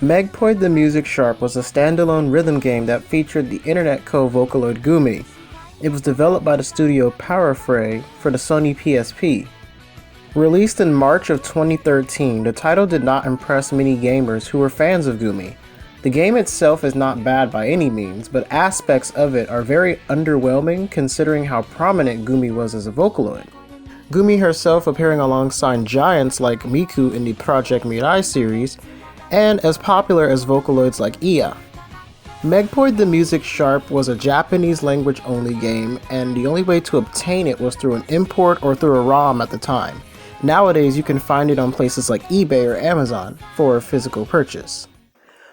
Megpoid the Music Sharp was a standalone rhythm game that featured the internet co-Vocaloid Gumi. It was developed by the studio ParaPhray for the Sony PSP. Released in March of 2013, the title did not impress many gamers who were fans of Gumi. The game itself is not bad by any means, but aspects of it are very underwhelming considering how prominent Gumi was as a Vocaloid. Gumi herself appearing alongside giants like Miku in the Project Mirai series, and as popular as Vocaloids like Iya. Megpoid the Music Sharp was a Japanese language only game, and the only way to obtain it was through an import or through a ROM at the time. Nowadays you can find it on places like eBay or Amazon for a physical purchase.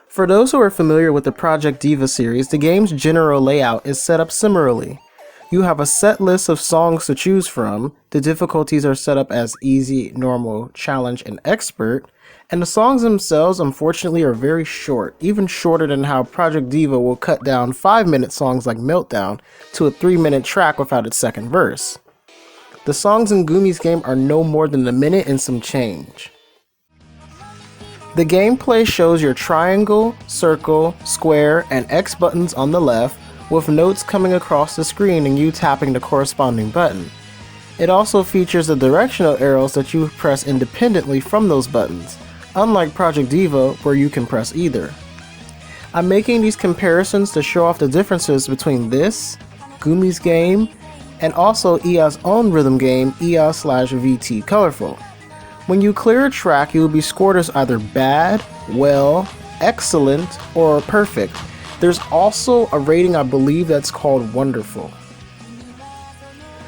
For those who are familiar with the Project Diva series, the game's general layout is set up similarly. You have a set list of songs to choose from, the difficulties are set up as easy, normal, challenge, and expert, and the songs themselves unfortunately are very short, even shorter than how Project Diva will cut down 5-minute songs like Meltdown to a 3-minute track without its second verse. The songs in Gumi's game are no more than a minute and some change. The gameplay shows your triangle, circle, square, and X buttons on the left, with notes coming across the screen and you tapping the corresponding button. It also features the directional arrows that you press independently from those buttons, unlike Project Diva where you can press either. I'm making these comparisons to show off the differences between this, Gumi's game, and also Iya's own rhythm game, Iya/VT Colorful. When you clear a track, you will be scored as either bad, well, excellent, or perfect. There's also a rating I believe that's called wonderful.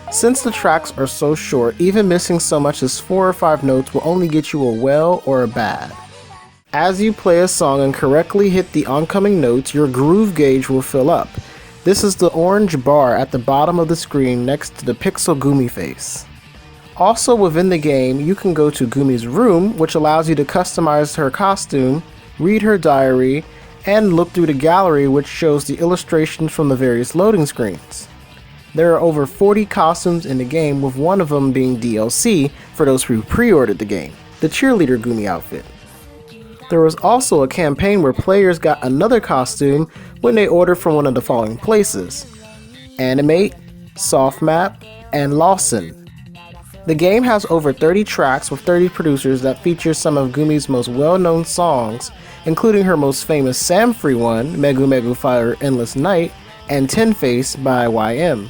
Since the tracks are so short, even missing so much as 4 or 5 notes will only get you a well or a bad. As you play a song and correctly hit the oncoming notes, your groove gauge will fill up. This is the orange bar at the bottom of the screen next to the pixel Gumi face. Also within the game, you can go to Gumi's room, which allows you to customize her costume, read her diary, and look through the gallery, which shows the illustrations from the various loading screens. There are over 40 costumes in the game, with one of them being DLC for those who pre-ordered the game, the cheerleader Gumi outfit. There was also a campaign where players got another costume when they ordered from one of the following places: Animate, Softmap, and Lawson. The game has over 30 tracks with 30 producers that feature some of Gumi's most well-known songs, including her most famous Sam-free one, Megu Megu Fire Endless Night, and Ten Face by YM.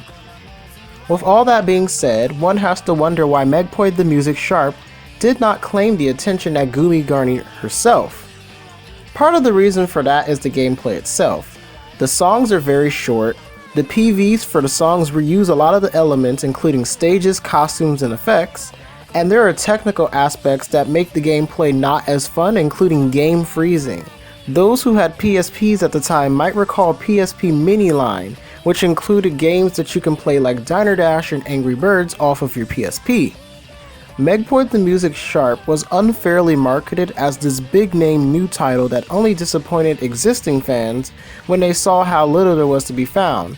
With all that being said, one has to wonder why Megpoid the Music Sharp did not claim the attention that Gumi garnered herself. Part of the reason for that is the gameplay itself. The songs are very short, the PVs for the songs reuse a lot of the elements including stages, costumes, and effects, and there are technical aspects that make the gameplay not as fun, including game freezing. Those who had PSPs at the time might recall PSP Mini Line, which included games that you can play like Diner Dash and Angry Birds off of your PSP. Megpoid the Music Sharp was unfairly marketed as this big name new title that only disappointed existing fans when they saw how little there was to be found.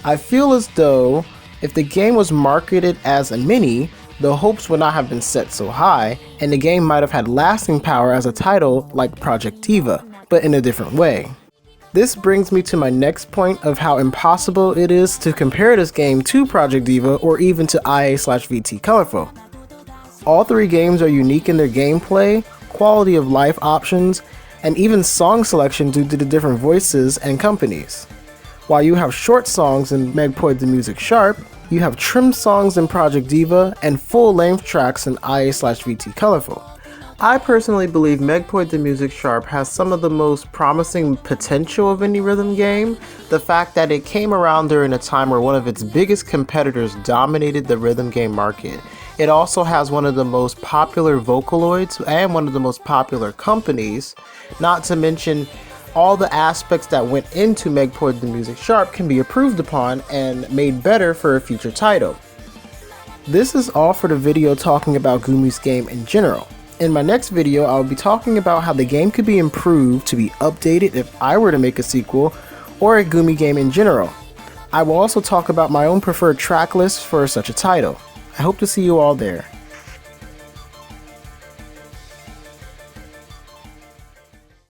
I feel as though if the game was marketed as a mini, the hopes would not have been set so high, and the game might have had lasting power as a title like Project Diva, but in a different way. This brings me to my next point of how impossible it is to compare this game to Project Diva or even to IA/VT Colorful. All 3 games are unique in their gameplay, quality of life options, and even song selection due to the different voices and companies. While you have short songs in Megpoid the Music Sharp, you have trimmed songs in Project Diva and full-length tracks in IA/VT Colorful. I personally believe Megpoid the Music Sharp has some of the most promising potential of any rhythm game. The fact that it came around during a time where one of its biggest competitors dominated the rhythm game market. It also has one of the most popular Vocaloids and one of the most popular companies, not to mention all the aspects that went into Megpoid the Music Sharp can be improved upon and made better for a future title. This is all for the video talking about Gumi's game in general. In my next video, I will be talking about how the game could be improved to be updated if I were to make a sequel, or a Gumi game in general. I will also talk about my own preferred track list for such a title. I hope to see you all there.